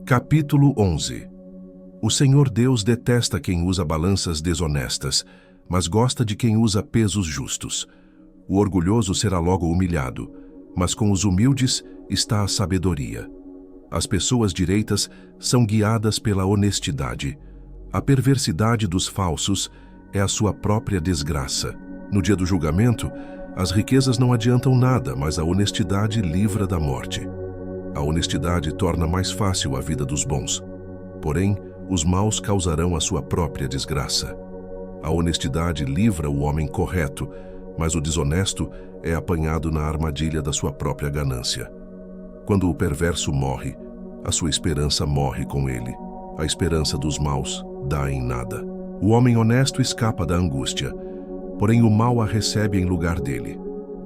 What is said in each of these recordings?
Capítulo 11. O Senhor Deus detesta quem usa balanças desonestas, mas gosta de quem usa pesos justos. O orgulhoso será logo humilhado, mas com os humildes está a sabedoria. As pessoas direitas são guiadas pela honestidade. A perversidade dos falsos é a sua própria desgraça. No dia do julgamento, as riquezas não adiantam nada, mas a honestidade livra da morte. A honestidade torna mais fácil a vida dos bons. Porém, os maus causarão a sua própria desgraça. A honestidade livra o homem correto, mas o desonesto é apanhado na armadilha da sua própria ganância. Quando o perverso morre, a sua esperança morre com ele. A esperança dos maus dá em nada. O homem honesto escapa da angústia, porém o mal a recebe em lugar dele.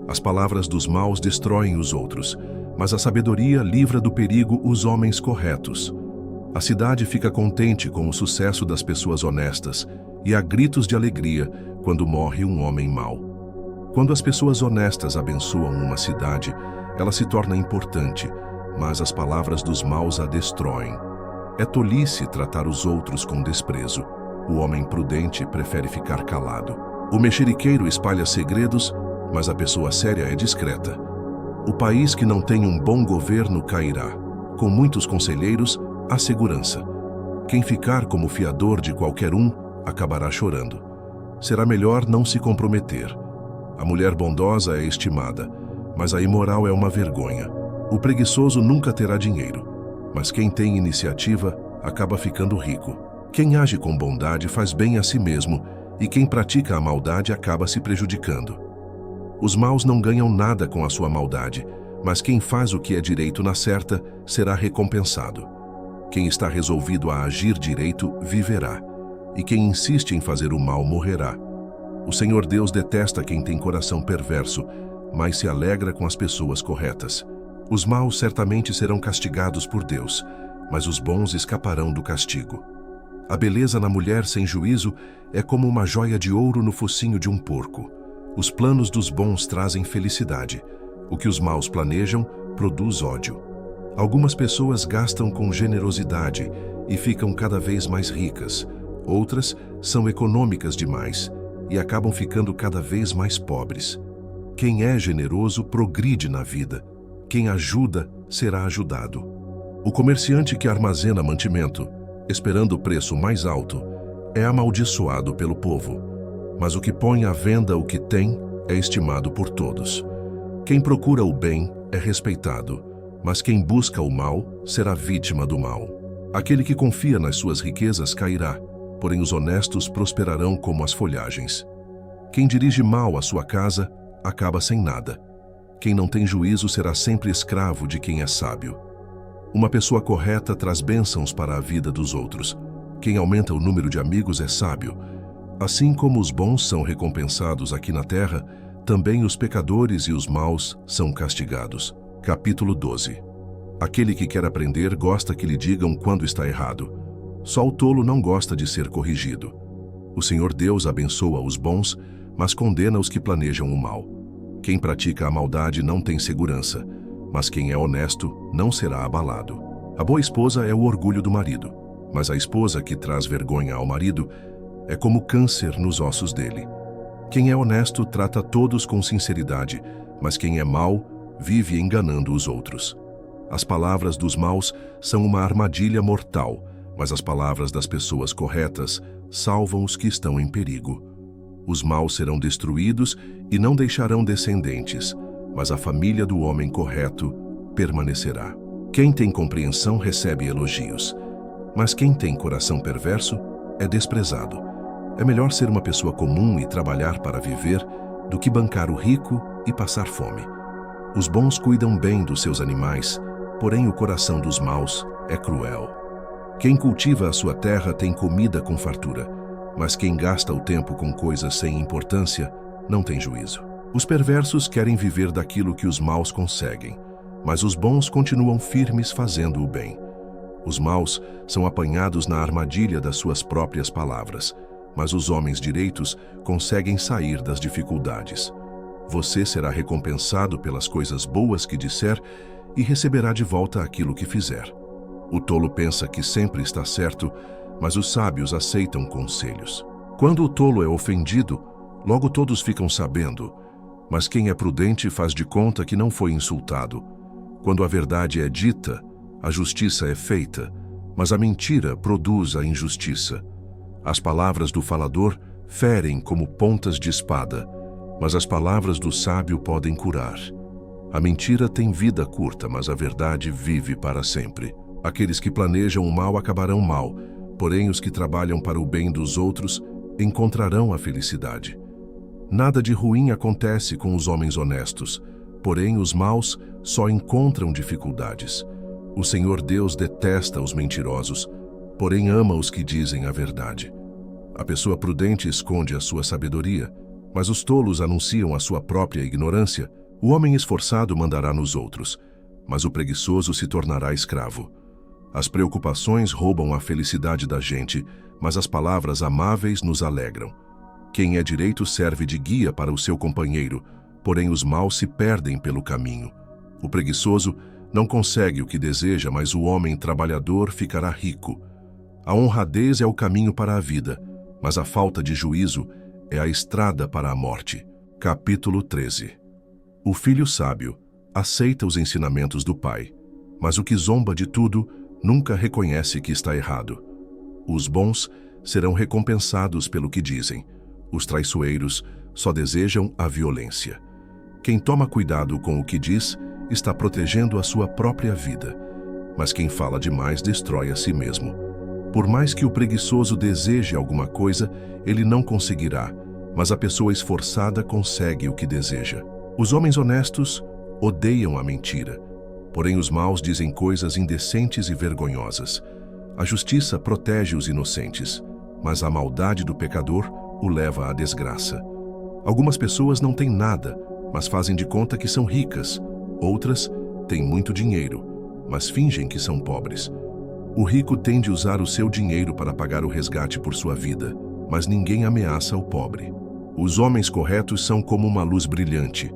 As palavras dos maus destroem os outros, mas a sabedoria livra do perigo os homens corretos. A cidade fica contente com o sucesso das pessoas honestas e há gritos de alegria quando morre um homem mau. Quando as pessoas honestas abençoam uma cidade, ela se torna importante, mas as palavras dos maus a destroem. É tolice tratar os outros com desprezo. O homem prudente prefere ficar calado. O mexeriqueiro espalha segredos, mas a pessoa séria é discreta. O país que não tem um bom governo cairá. Com muitos conselheiros, há segurança. Quem ficar como fiador de qualquer um, acabará chorando. Será melhor não se comprometer. A mulher bondosa é estimada, mas a imoral é uma vergonha. O preguiçoso nunca terá dinheiro, mas quem tem iniciativa acaba ficando rico. Quem age com bondade faz bem a si mesmo, e quem pratica a maldade acaba se prejudicando. Os maus não ganham nada com a sua maldade, mas quem faz o que é direito na certa será recompensado. Quem está resolvido a agir direito viverá, e quem insiste em fazer o mal morrerá. O Senhor Deus detesta quem tem coração perverso, mas se alegra com as pessoas corretas. Os maus certamente serão castigados por Deus, mas os bons escaparão do castigo. A beleza na mulher sem juízo é como uma joia de ouro no focinho de um porco. Os planos dos bons trazem felicidade. O que os maus planejam produz ódio. Algumas pessoas gastam com generosidade e ficam cada vez mais ricas. Outras são econômicas demais e acabam ficando cada vez mais pobres. Quem é generoso progride na vida. Quem ajuda será ajudado. O comerciante que armazena mantimento, esperando o preço mais alto, é amaldiçoado pelo povo. Mas o que põe à venda o que tem é estimado por todos. Quem procura o bem é respeitado, mas quem busca o mal será vítima do mal. Aquele que confia nas suas riquezas cairá, porém os honestos prosperarão como as folhagens. Quem dirige mal a sua casa acaba sem nada. Quem não tem juízo será sempre escravo de quem é sábio. Uma pessoa correta traz bênçãos para a vida dos outros. Quem aumenta o número de amigos é sábio. Assim como os bons são recompensados aqui na terra, também os pecadores e os maus são castigados. Capítulo 12. Aquele que quer aprender gosta que lhe digam quando está errado. Só o tolo não gosta de ser corrigido. O Senhor Deus abençoa os bons, mas condena os que planejam o mal. Quem pratica a maldade não tem segurança, mas quem é honesto não será abalado. A boa esposa é o orgulho do marido, mas a esposa que traz vergonha ao marido é como câncer nos ossos dele. Quem é honesto trata todos com sinceridade, mas quem é mau vive enganando os outros. As palavras dos maus são uma armadilha mortal, mas as palavras das pessoas corretas salvam os que estão em perigo. Os maus serão destruídos e não deixarão descendentes, mas a família do homem correto permanecerá. Quem tem compreensão recebe elogios, mas quem tem coração perverso é desprezado. É melhor ser uma pessoa comum e trabalhar para viver do que bancar o rico e passar fome. Os bons cuidam bem dos seus animais, porém o coração dos maus é cruel. Quem cultiva a sua terra tem comida com fartura, mas quem gasta o tempo com coisas sem importância não tem juízo. Os perversos querem viver daquilo que os maus conseguem, mas os bons continuam firmes fazendo o bem. Os maus são apanhados na armadilha das suas próprias palavras, mas os homens direitos conseguem sair das dificuldades. Você será recompensado pelas coisas boas que disser e receberá de volta aquilo que fizer. O tolo pensa que sempre está certo, mas os sábios aceitam conselhos. Quando o tolo é ofendido, logo todos ficam sabendo, mas quem é prudente faz de conta que não foi insultado. Quando a verdade é dita, a justiça é feita, mas a mentira produz a injustiça. As palavras do falador ferem como pontas de espada, mas as palavras do sábio podem curar. A mentira tem vida curta, mas a verdade vive para sempre. Aqueles que planejam o mal acabarão mal, porém os que trabalham para o bem dos outros encontrarão a felicidade. Nada de ruim acontece com os homens honestos, porém os maus só encontram dificuldades. O Senhor Deus detesta os mentirosos, porém ama os que dizem a verdade. A pessoa prudente esconde a sua sabedoria, mas os tolos anunciam a sua própria ignorância. O homem esforçado mandará nos outros, mas o preguiçoso se tornará escravo. As preocupações roubam a felicidade da gente, mas as palavras amáveis nos alegram. Quem é direito serve de guia para o seu companheiro, porém os maus se perdem pelo caminho. O preguiçoso não consegue o que deseja, mas o homem trabalhador ficará rico. A honradez é o caminho para a vida, mas a falta de juízo é a estrada para a morte. Capítulo 13. O filho sábio aceita os ensinamentos do pai, mas o que zomba de tudo nunca reconhece que está errado. Os bons serão recompensados pelo que dizem. Os traiçoeiros só desejam a violência. Quem toma cuidado com o que diz está protegendo a sua própria vida, mas quem fala demais destrói a si mesmo. Por mais que o preguiçoso deseje alguma coisa, ele não conseguirá, mas a pessoa esforçada consegue o que deseja. Os homens honestos odeiam a mentira, porém os maus dizem coisas indecentes e vergonhosas. A justiça protege os inocentes, mas a maldade do pecador o leva à desgraça. Algumas pessoas não têm nada, mas fazem de conta que são ricas. Outras têm muito dinheiro, mas fingem que são pobres. O rico tende a usar o seu dinheiro para pagar o resgate por sua vida, mas ninguém ameaça o pobre. Os homens corretos são como uma luz brilhante,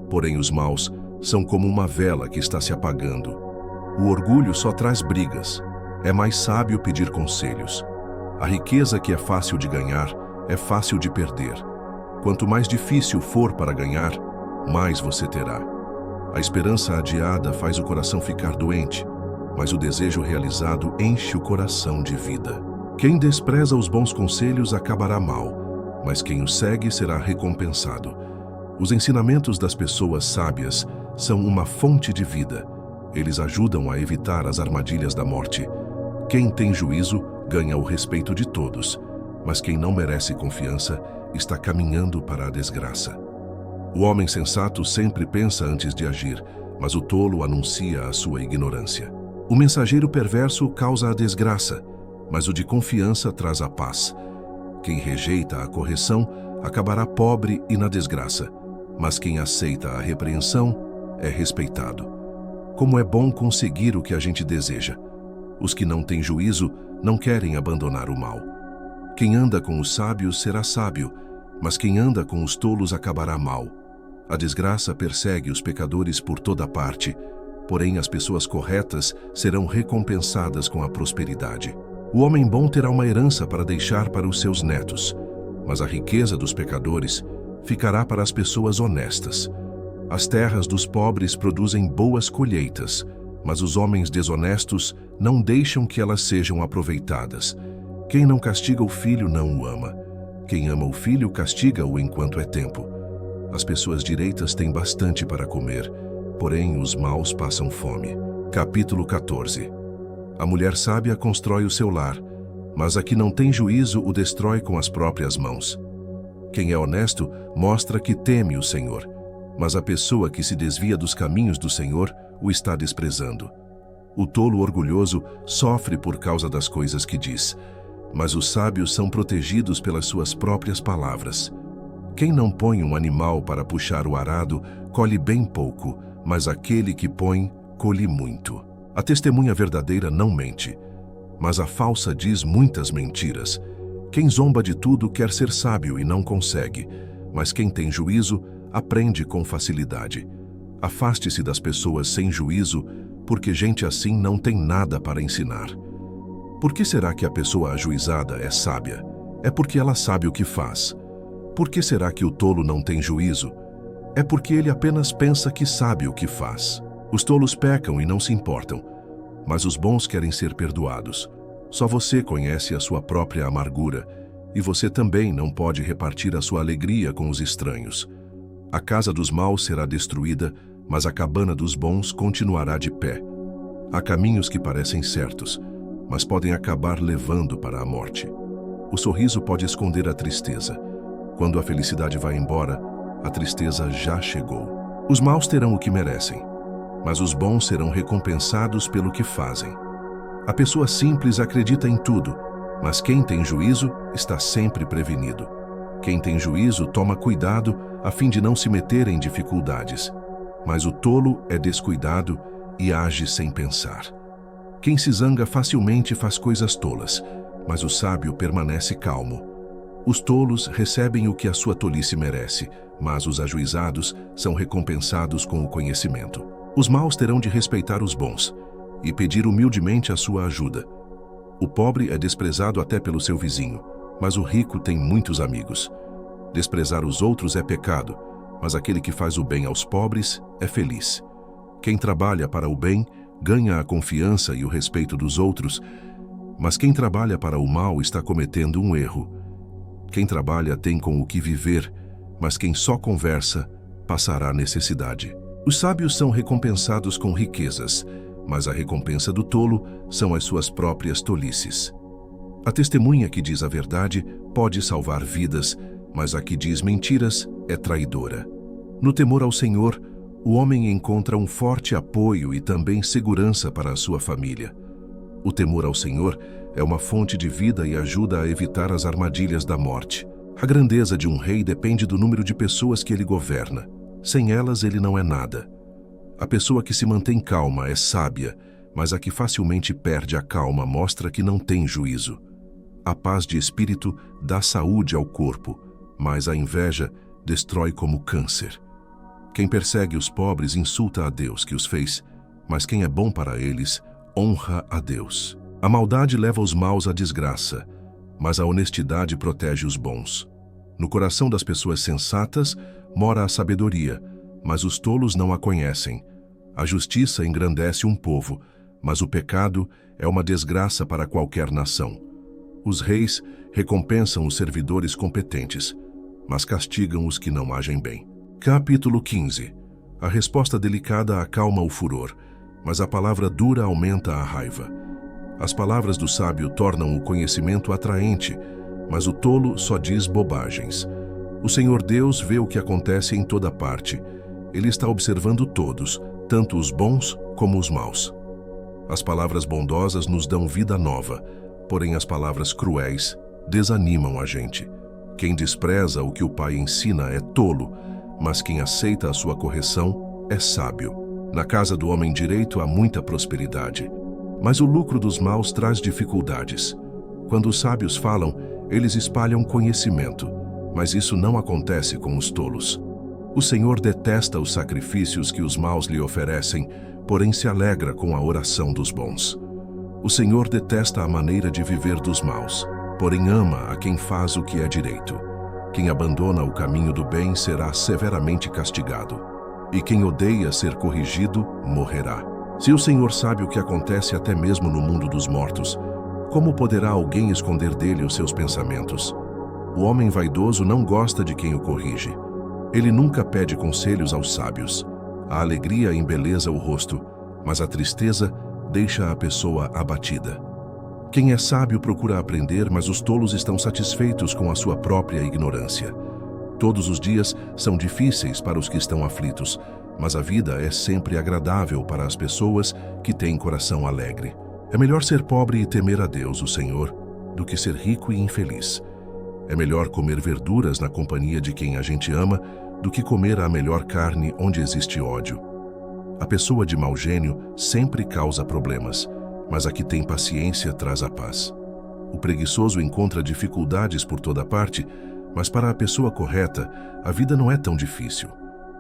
porém os maus são como uma vela que está se apagando. O orgulho só traz brigas. É mais sábio pedir conselhos. A riqueza que é fácil de ganhar é fácil de perder. Quanto mais difícil for para ganhar, mais você terá. A esperança adiada faz o coração ficar doente, mas o desejo realizado enche o coração de vida. Quem despreza os bons conselhos acabará mal, mas quem os segue será recompensado. Os ensinamentos das pessoas sábias são uma fonte de vida. Eles ajudam a evitar as armadilhas da morte. Quem tem juízo ganha o respeito de todos, mas quem não merece confiança está caminhando para a desgraça. O homem sensato sempre pensa antes de agir, mas o tolo anuncia a sua ignorância. O mensageiro perverso causa a desgraça, mas o de confiança traz a paz. Quem rejeita a correção acabará pobre e na desgraça, mas quem aceita a repreensão é respeitado. Como é bom conseguir o que a gente deseja. Os que não têm juízo não querem abandonar o mal. Quem anda com os sábios será sábio, mas quem anda com os tolos acabará mal. A desgraça persegue os pecadores por toda parte, porém as pessoas corretas serão recompensadas com a prosperidade. O homem bom terá uma herança para deixar para os seus netos, mas a riqueza dos pecadores ficará para as pessoas honestas. As terras dos pobres produzem boas colheitas, mas os homens desonestos não deixam que elas sejam aproveitadas. Quem não castiga o filho não o ama. Quem ama o filho castiga-o enquanto é tempo. As pessoas direitas têm bastante para comer, porém os maus passam fome. Capítulo 14. A mulher sábia constrói o seu lar, mas a que não tem juízo o destrói com as próprias mãos. Quem é honesto mostra que teme o Senhor, mas a pessoa que se desvia dos caminhos do Senhor o está desprezando. O tolo orgulhoso sofre por causa das coisas que diz, mas os sábios são protegidos pelas suas próprias palavras. Quem não põe um animal para puxar o arado, colhe bem pouco, mas aquele que põe, colhe muito. A testemunha verdadeira não mente, mas a falsa diz muitas mentiras. Quem zomba de tudo quer ser sábio e não consegue, mas quem tem juízo aprende com facilidade. Afaste-se das pessoas sem juízo, porque gente assim não tem nada para ensinar. Por que será que a pessoa ajuizada é sábia? É porque ela sabe o que faz. Por que será que o tolo não tem juízo? É porque ele apenas pensa que sabe o que faz. Os tolos pecam e não se importam, mas os bons querem ser perdoados. Só você conhece a sua própria amargura, e você também não pode repartir a sua alegria com os estranhos. A casa dos maus será destruída, mas a cabana dos bons continuará de pé. Há caminhos que parecem certos, mas podem acabar levando para a morte. O sorriso pode esconder a tristeza. Quando a felicidade vai embora, a tristeza já chegou. Os maus terão o que merecem, mas os bons serão recompensados pelo que fazem. A pessoa simples acredita em tudo, mas quem tem juízo está sempre prevenido. Quem tem juízo toma cuidado a fim de não se meter em dificuldades, mas o tolo é descuidado e age sem pensar. Quem se zanga facilmente faz coisas tolas, mas o sábio permanece calmo. Os tolos recebem o que a sua tolice merece, mas os ajuizados são recompensados com o conhecimento. Os maus terão de respeitar os bons e pedir humildemente a sua ajuda. O pobre é desprezado até pelo seu vizinho, mas o rico tem muitos amigos. Desprezar os outros é pecado, mas aquele que faz o bem aos pobres é feliz. Quem trabalha para o bem ganha a confiança e o respeito dos outros, mas quem trabalha para o mal está cometendo um erro. Quem trabalha tem com o que viver, mas quem só conversa passará necessidade. Os sábios são recompensados com riquezas, mas a recompensa do tolo são as suas próprias tolices. A testemunha que diz a verdade pode salvar vidas, mas a que diz mentiras é traidora. No temor ao Senhor, o homem encontra um forte apoio e também segurança para a sua família. O temor ao Senhor é uma fonte de vida e ajuda a evitar as armadilhas da morte. A grandeza de um rei depende do número de pessoas que ele governa. Sem elas, ele não é nada. A pessoa que se mantém calma é sábia, mas a que facilmente perde a calma mostra que não tem juízo. A paz de espírito dá saúde ao corpo, mas a inveja destrói como câncer. Quem persegue os pobres insulta a Deus que os fez, mas quem é bom para eles honra a Deus. A maldade leva os maus à desgraça, mas a honestidade protege os bons. No coração das pessoas sensatas mora a sabedoria, mas os tolos não a conhecem. A justiça engrandece um povo, mas o pecado é uma desgraça para qualquer nação. Os reis recompensam os servidores competentes, mas castigam os que não agem bem. Capítulo 15. A resposta delicada acalma o furor, mas a palavra dura aumenta a raiva. As palavras do sábio tornam o conhecimento atraente, mas o tolo só diz bobagens. O Senhor Deus vê o que acontece em toda parte. Ele está observando todos, tanto os bons como os maus. As palavras bondosas nos dão vida nova, porém as palavras cruéis desanimam a gente. Quem despreza o que o pai ensina é tolo, mas quem aceita a sua correção é sábio. Na casa do homem direito há muita prosperidade, mas o lucro dos maus traz dificuldades. Quando os sábios falam, eles espalham conhecimento, mas isso não acontece com os tolos. O Senhor detesta os sacrifícios que os maus lhe oferecem, porém se alegra com a oração dos bons. O Senhor detesta a maneira de viver dos maus, porém ama a quem faz o que é direito. Quem abandona o caminho do bem será severamente castigado, e quem odeia ser corrigido morrerá. Se o Senhor sabe o que acontece até mesmo no mundo dos mortos, como poderá alguém esconder dele os seus pensamentos? O homem vaidoso não gosta de quem o corrige. Ele nunca pede conselhos aos sábios. A alegria embeleza o rosto, mas a tristeza deixa a pessoa abatida. Quem é sábio procura aprender, mas os tolos estão satisfeitos com a sua própria ignorância. Todos os dias são difíceis para os que estão aflitos, mas a vida é sempre agradável para as pessoas que têm coração alegre. É melhor ser pobre e temer a Deus, o Senhor, do que ser rico e infeliz. É melhor comer verduras na companhia de quem a gente ama do que comer a melhor carne onde existe ódio. A pessoa de mau gênio sempre causa problemas, mas a que tem paciência traz a paz. O preguiçoso encontra dificuldades por toda parte, mas para a pessoa correta, a vida não é tão difícil.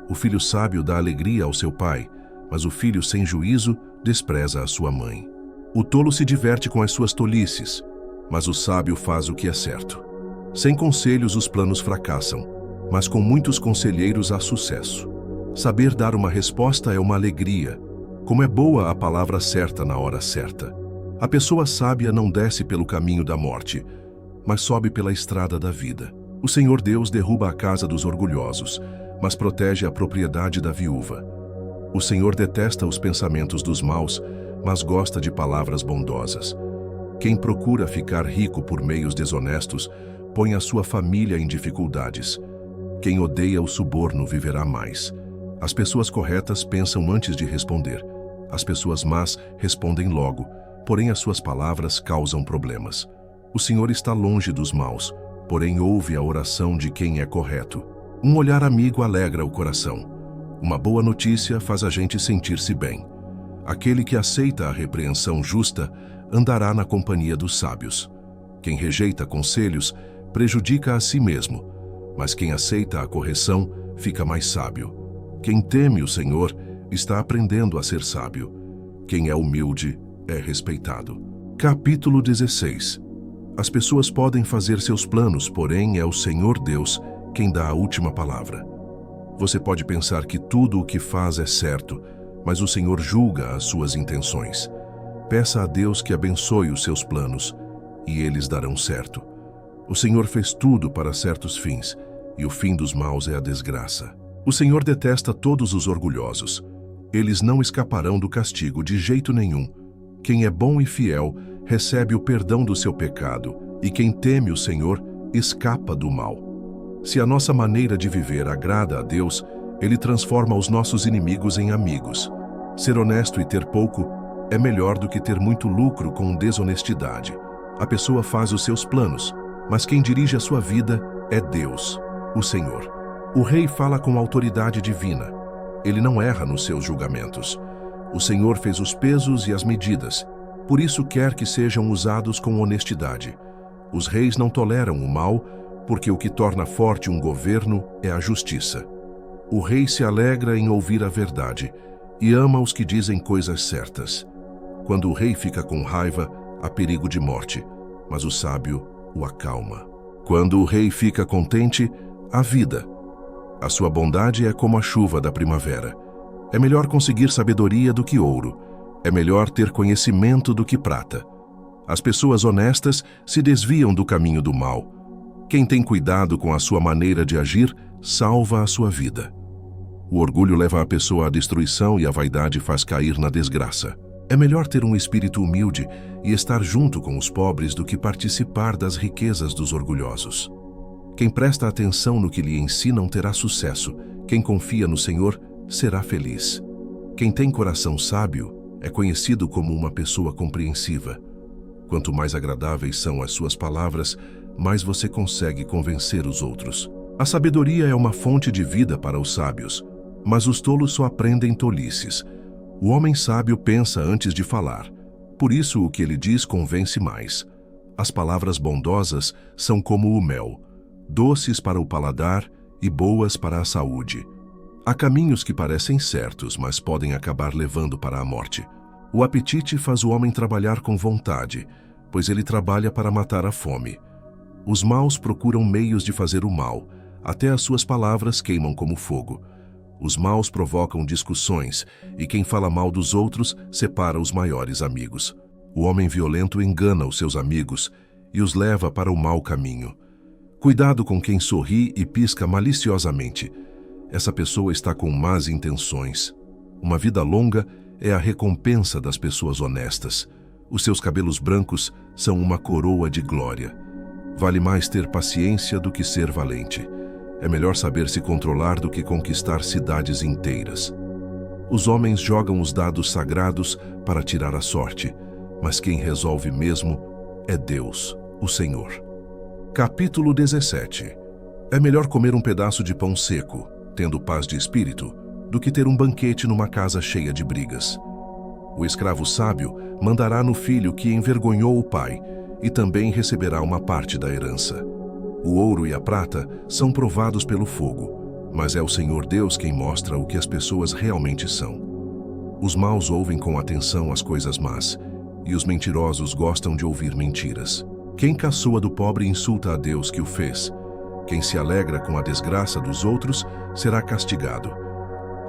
O filho sábio dá alegria ao seu pai, mas o filho sem juízo despreza a sua mãe. O tolo se diverte com as suas tolices, mas o sábio faz o que é certo. Sem conselhos os planos fracassam, mas com muitos conselheiros há sucesso. Saber dar uma resposta é uma alegria, como é boa a palavra certa na hora certa. A pessoa sábia não desce pelo caminho da morte, mas sobe pela estrada da vida. O Senhor Deus derruba a casa dos orgulhosos, mas protege a propriedade da viúva. O Senhor detesta os pensamentos dos maus, mas gosta de palavras bondosas. Quem procura ficar rico por meios desonestos, põe a sua família em dificuldades. Quem odeia o suborno viverá mais. As pessoas corretas pensam antes de responder. As pessoas más respondem logo, porém as suas palavras causam problemas. O Senhor está longe dos maus, porém ouve a oração de quem é correto. Um olhar amigo alegra o coração. Uma boa notícia faz a gente sentir-se bem. Aquele que aceita a repreensão justa andará na companhia dos sábios. Quem rejeita conselhos prejudica a si mesmo, mas quem aceita a correção fica mais sábio. Quem teme o Senhor está aprendendo a ser sábio. Quem é humilde é respeitado. Capítulo 16. As pessoas podem fazer seus planos, porém é o Senhor Deus quem dá a última palavra. Você pode pensar que tudo o que faz é certo, mas o Senhor julga as suas intenções. Peça a Deus que abençoe os seus planos, e eles darão certo. O Senhor fez tudo para certos fins, e o fim dos maus é a desgraça. O Senhor detesta todos os orgulhosos. Eles não escaparão do castigo de jeito nenhum. Quem é bom e fiel recebe o perdão do seu pecado, e quem teme o Senhor escapa do mal. Se a nossa maneira de viver agrada a Deus, Ele transforma os nossos inimigos em amigos. Ser honesto e ter pouco é melhor do que ter muito lucro com desonestidade. A pessoa faz os seus planos, mas quem dirige a sua vida é Deus, o Senhor. O rei fala com autoridade divina. Ele não erra nos seus julgamentos. O Senhor fez os pesos e as medidas, por isso quer que sejam usados com honestidade. Os reis não toleram o mal, porque o que torna forte um governo é a justiça. O rei se alegra em ouvir a verdade e ama os que dizem coisas certas. Quando o rei fica com raiva, há perigo de morte, mas o sábio o acalma. Quando o rei fica contente, há vida. A sua bondade é como a chuva da primavera. É melhor conseguir sabedoria do que ouro. É melhor ter conhecimento do que prata. As pessoas honestas se desviam do caminho do mal. Quem tem cuidado com a sua maneira de agir, salva a sua vida. O orgulho leva a pessoa à destruição e a vaidade faz cair na desgraça. É melhor ter um espírito humilde e estar junto com os pobres do que participar das riquezas dos orgulhosos. Quem presta atenção no que lhe ensinam terá sucesso. Quem confia no Senhor será feliz. Quem tem coração sábio é conhecido como uma pessoa compreensiva. Quanto mais agradáveis são as suas palavras, mais você consegue convencer os outros. A sabedoria é uma fonte de vida para os sábios, mas os tolos só aprendem tolices. O homem sábio pensa antes de falar, por isso o que ele diz convence mais. As palavras bondosas são como o mel, doces para o paladar e boas para a saúde. Há caminhos que parecem certos, mas podem acabar levando para a morte. O apetite faz o homem trabalhar com vontade, pois ele trabalha para matar a fome. Os maus procuram meios de fazer o mal, até as suas palavras queimam como fogo. Os maus provocam discussões, e quem fala mal dos outros separa os maiores amigos. O homem violento engana os seus amigos e os leva para o mau caminho. Cuidado com quem sorri e pisca maliciosamente. Essa pessoa está com más intenções. Uma vida longa é a recompensa das pessoas honestas. Os seus cabelos brancos são uma coroa de glória. Vale mais ter paciência do que ser valente. É melhor saber se controlar do que conquistar cidades inteiras. Os homens jogam os dados sagrados para tirar a sorte, mas quem resolve mesmo é Deus, o Senhor. Capítulo 17. É melhor comer um pedaço de pão seco, tendo paz de espírito, do que ter um banquete numa casa cheia de brigas. O escravo sábio mandará no filho que envergonhou o pai, e também receberá uma parte da herança. O ouro e a prata são provados pelo fogo, mas é o Senhor Deus quem mostra o que as pessoas realmente são. Os maus ouvem com atenção as coisas más, e os mentirosos gostam de ouvir mentiras. Quem caçoa do pobre insulta a Deus que o fez. Quem se alegra com a desgraça dos outros será castigado.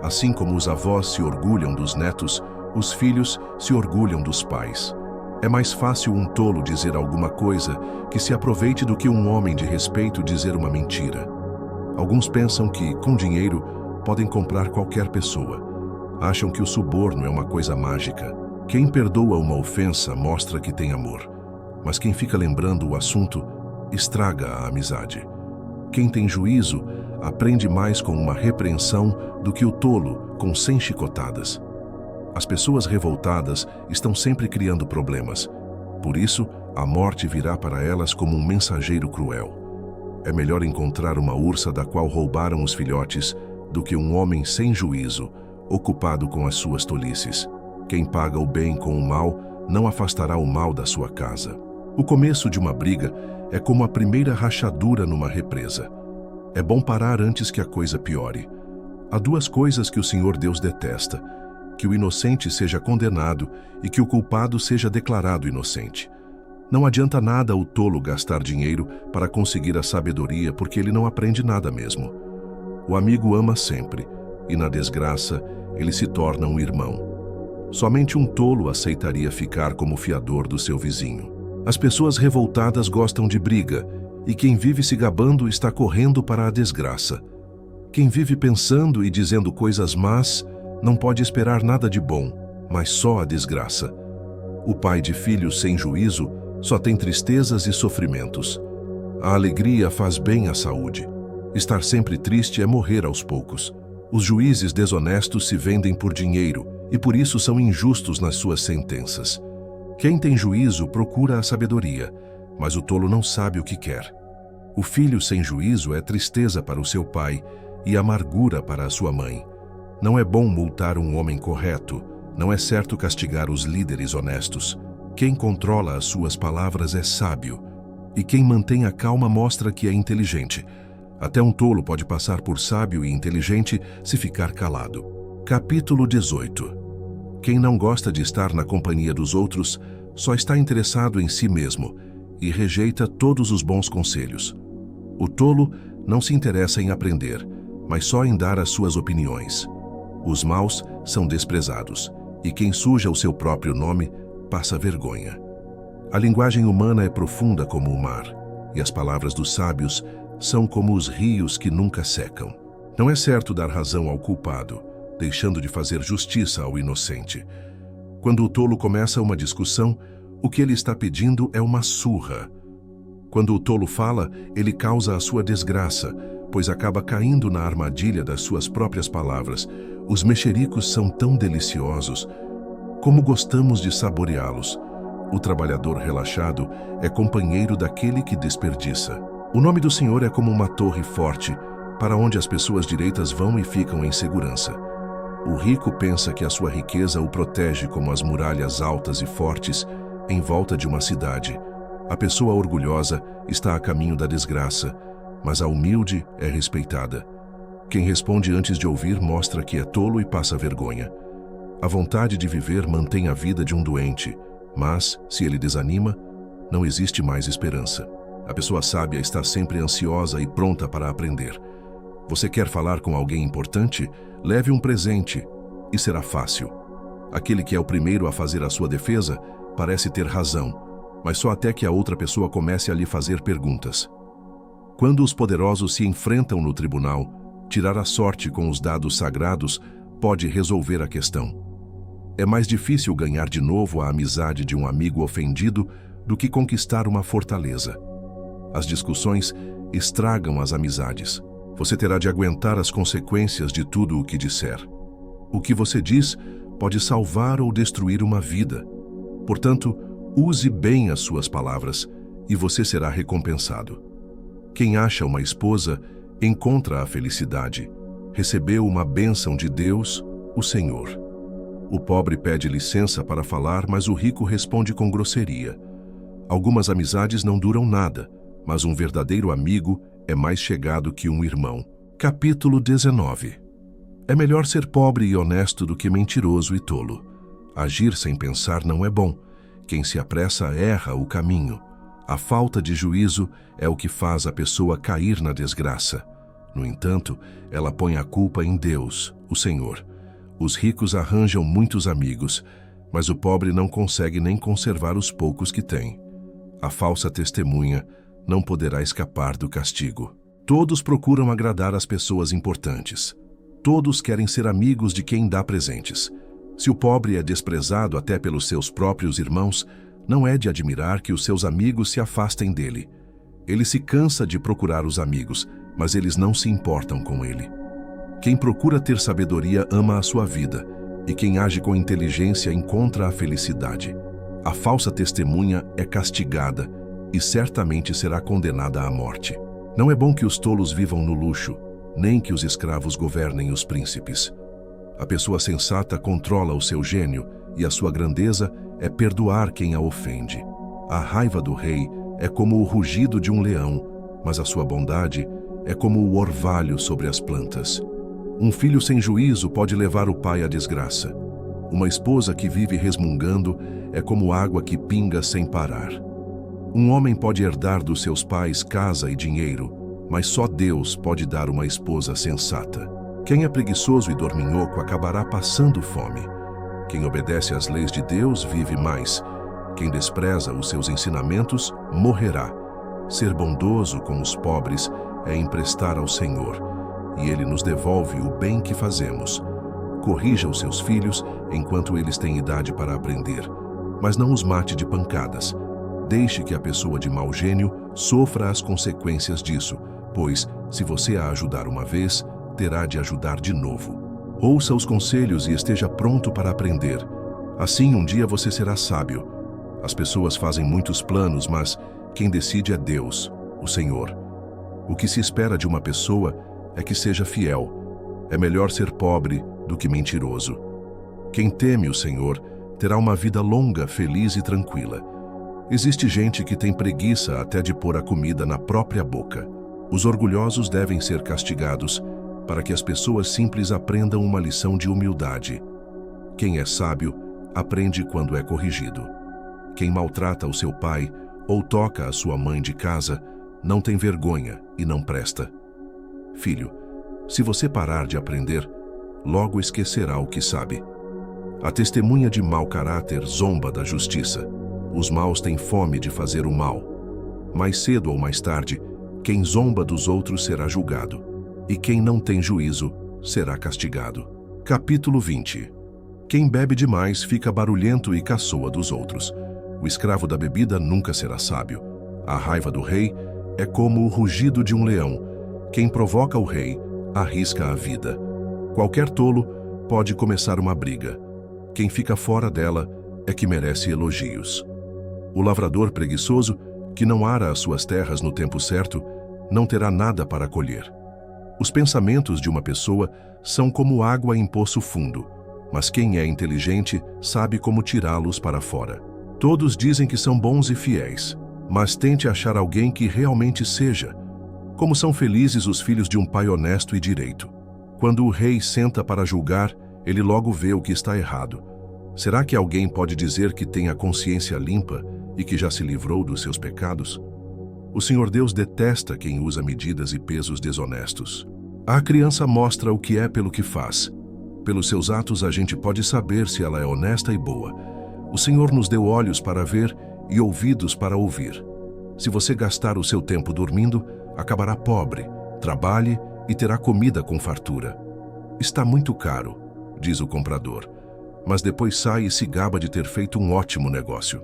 Assim como os avós se orgulham dos netos, os filhos se orgulham dos pais. É mais fácil um tolo dizer alguma coisa que se aproveite do que um homem de respeito dizer uma mentira. Alguns pensam que, com dinheiro, podem comprar qualquer pessoa. Acham que o suborno é uma coisa mágica. Quem perdoa uma ofensa mostra que tem amor. Mas quem fica lembrando o assunto, estraga a amizade. Quem tem juízo, aprende mais com uma repreensão do que o tolo com 100 chicotadas. As pessoas revoltadas estão sempre criando problemas. Por isso, a morte virá para elas como um mensageiro cruel. É melhor encontrar uma ursa da qual roubaram os filhotes do que um homem sem juízo, ocupado com as suas tolices. Quem paga o bem com o mal não afastará o mal da sua casa. O começo de uma briga é como a primeira rachadura numa represa. É bom parar antes que a coisa piore. Há duas coisas que o Senhor Deus detesta: que o inocente seja condenado e que o culpado seja declarado inocente. Não adianta nada o tolo gastar dinheiro para conseguir a sabedoria, porque ele não aprende nada mesmo. O amigo ama sempre, e na desgraça ele se torna um irmão. Somente um tolo aceitaria ficar como fiador do seu vizinho. As pessoas revoltadas gostam de briga, e quem vive se gabando está correndo para a desgraça. Quem vive pensando e dizendo coisas más não pode esperar nada de bom, mas só a desgraça. O pai de filhos sem juízo só tem tristezas e sofrimentos. A alegria faz bem à saúde. Estar sempre triste é morrer aos poucos. Os juízes desonestos se vendem por dinheiro e por isso são injustos nas suas sentenças. Quem tem juízo procura a sabedoria, mas o tolo não sabe o que quer. O filho sem juízo é tristeza para o seu pai e amargura para a sua mãe. Não é bom multar um homem correto, não é certo castigar os líderes honestos. Quem controla as suas palavras é sábio, e quem mantém a calma mostra que é inteligente. Até um tolo pode passar por sábio e inteligente se ficar calado. Capítulo 18. Quem não gosta de estar na companhia dos outros só está interessado em si mesmo e rejeita todos os bons conselhos. O tolo não se interessa em aprender, mas só em dar as suas opiniões. Os maus são desprezados, e quem suja o seu próprio nome passa vergonha. A linguagem humana é profunda como o mar, e as palavras dos sábios são como os rios que nunca secam. Não é certo dar razão ao culpado, deixando de fazer justiça ao inocente. Quando o tolo começa uma discussão, o que ele está pedindo é uma surra. Quando o tolo fala, ele causa a sua desgraça, pois acaba caindo na armadilha das suas próprias palavras. Os mexericos são tão deliciosos. Como gostamos de saboreá-los. O trabalhador relaxado é companheiro daquele que desperdiça. O nome do Senhor é como uma torre forte, para onde as pessoas direitas vão e ficam em segurança. O rico pensa que a sua riqueza o protege como as muralhas altas e fortes em volta de uma cidade. A pessoa orgulhosa está a caminho da desgraça, mas a humilde é respeitada. Quem responde antes de ouvir mostra que é tolo e passa vergonha. A vontade de viver mantém a vida de um doente, mas, se ele desanima, não existe mais esperança. A pessoa sábia está sempre ansiosa e pronta para aprender. Você quer falar com alguém importante? Leve um presente e será fácil. Aquele que é o primeiro a fazer a sua defesa parece ter razão, mas só até que a outra pessoa comece a lhe fazer perguntas. Quando os poderosos se enfrentam no tribunal, tirar a sorte com os dados sagrados pode resolver a questão. É mais difícil ganhar de novo a amizade de um amigo ofendido do que conquistar uma fortaleza. As discussões estragam as amizades. Você terá de aguentar as consequências de tudo o que disser. O que você diz pode salvar ou destruir uma vida. Portanto, use bem as suas palavras e você será recompensado. Quem acha uma esposa encontra a felicidade. Recebeu uma bênção de Deus, o Senhor. O pobre pede licença para falar, mas o rico responde com grosseria. Algumas amizades não duram nada, mas um verdadeiro amigo é mais chegado que um irmão. Capítulo 19. É melhor ser pobre e honesto do que mentiroso e tolo. Agir sem pensar não é bom. Quem se apressa erra o caminho. A falta de juízo é o que faz a pessoa cair na desgraça. No entanto, ela põe a culpa em Deus, o Senhor. Os ricos arranjam muitos amigos, mas o pobre não consegue nem conservar os poucos que tem. A falsa testemunha não poderá escapar do castigo. Todos procuram agradar as pessoas importantes. Todos querem ser amigos de quem dá presentes. Se o pobre é desprezado até pelos seus próprios irmãos, não é de admirar que os seus amigos se afastem dele. Ele se cansa de procurar os amigos, mas eles não se importam com ele. Quem procura ter sabedoria ama a sua vida, e quem age com inteligência encontra a felicidade. A falsa testemunha é castigada e certamente será condenada à morte. Não é bom que os tolos vivam no luxo, nem que os escravos governem os príncipes. A pessoa sensata controla o seu gênio e a sua grandeza é perdoar quem a ofende. A raiva do rei é como o rugido de um leão, mas a sua bondade é como o orvalho sobre as plantas. Um filho sem juízo pode levar o pai à desgraça. Uma esposa que vive resmungando é como água que pinga sem parar. Um homem pode herdar dos seus pais casa e dinheiro, mas só Deus pode dar uma esposa sensata. Quem é preguiçoso e dorminhoco acabará passando fome. Quem obedece às leis de Deus vive mais. Quem despreza os seus ensinamentos morrerá. Ser bondoso com os pobres é emprestar ao Senhor, e Ele nos devolve o bem que fazemos. Corrija os seus filhos enquanto eles têm idade para aprender, mas não os mate de pancadas. Deixe que a pessoa de mau gênio sofra as consequências disso, pois, se você a ajudar uma vez, terá de ajudar de novo. Ouça os conselhos e esteja pronto para aprender. Assim, um dia você será sábio. As pessoas fazem muitos planos, mas quem decide é Deus, o Senhor. O que se espera de uma pessoa é que seja fiel. É melhor ser pobre do que mentiroso. Quem teme o Senhor terá uma vida longa, feliz e tranquila. Existe gente que tem preguiça até de pôr a comida na própria boca. Os orgulhosos devem ser castigados para que as pessoas simples aprendam uma lição de humildade. Quem é sábio, aprende quando é corrigido. Quem maltrata o seu pai ou toca a sua mãe de casa, não tem vergonha e não presta. Filho, se você parar de aprender, logo esquecerá o que sabe. A testemunha de mau caráter zomba da justiça. Os maus têm fome de fazer o mal. Mais cedo ou mais tarde, quem zomba dos outros será julgado, e quem não tem juízo será castigado. Capítulo 20. Quem bebe demais fica barulhento e caçoa dos outros. O escravo da bebida nunca será sábio. A raiva do rei é como o rugido de um leão. Quem provoca o rei arrisca a vida. Qualquer tolo pode começar uma briga. Quem fica fora dela é que merece elogios. O lavrador preguiçoso, que não ara as suas terras no tempo certo, não terá nada para colher. Os pensamentos de uma pessoa são como água em poço fundo, mas quem é inteligente sabe como tirá-los para fora. Todos dizem que são bons e fiéis, mas tente achar alguém que realmente seja. Como são felizes os filhos de um pai honesto e direito. Quando o rei senta para julgar, ele logo vê o que está errado. Será que alguém pode dizer que tem a consciência limpa e que já se livrou dos seus pecados? O Senhor Deus detesta quem usa medidas e pesos desonestos. A criança mostra o que é pelo que faz. Pelos seus atos a gente pode saber se ela é honesta e boa. O Senhor nos deu olhos para ver e ouvidos para ouvir. Se você gastar o seu tempo dormindo, acabará pobre. Trabalhe e terá comida com fartura. Está muito caro, diz o comprador, mas depois sai e se gaba de ter feito um ótimo negócio.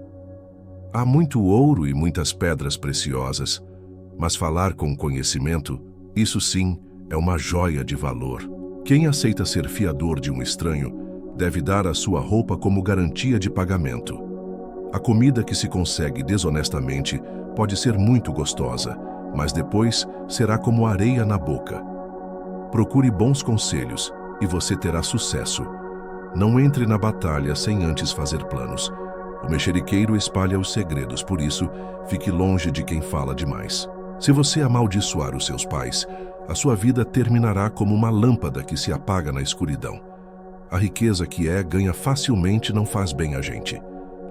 Há muito ouro e muitas pedras preciosas, mas falar com conhecimento, isso sim, é uma joia de valor. Quem aceita ser fiador de um estranho deve dar a sua roupa como garantia de pagamento. A comida que se consegue desonestamente pode ser muito gostosa, mas depois será como areia na boca. Procure bons conselhos e você terá sucesso. Não entre na batalha sem antes fazer planos. O mexeriqueiro espalha os segredos, por isso, fique longe de quem fala demais. Se você amaldiçoar os seus pais, A sua vida terminará como uma lâmpada que se apaga na escuridão. A riqueza que ganha facilmente não faz bem a gente.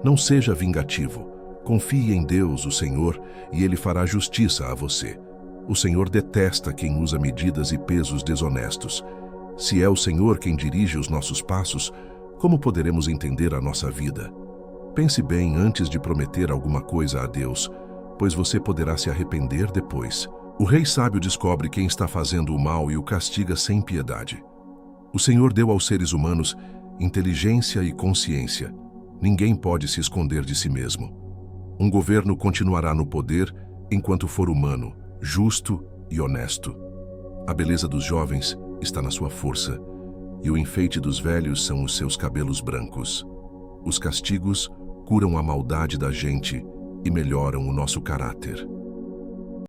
Não seja vingativo. Confie em Deus, o Senhor, e Ele fará justiça a você. O Senhor detesta quem usa medidas e pesos desonestos. Se é o Senhor quem dirige os nossos passos, como poderemos entender a nossa vida? Pense bem antes de prometer alguma coisa a Deus, pois você poderá se arrepender depois. O rei sábio descobre quem está fazendo o mal e o castiga sem piedade. O Senhor deu aos seres humanos inteligência e consciência. Ninguém pode se esconder de si mesmo. Um governo continuará no poder enquanto for humano, justo e honesto. A beleza dos jovens está na sua força, e o enfeite dos velhos são os seus cabelos brancos. Os castigos curam a maldade da gente e melhoram o nosso caráter.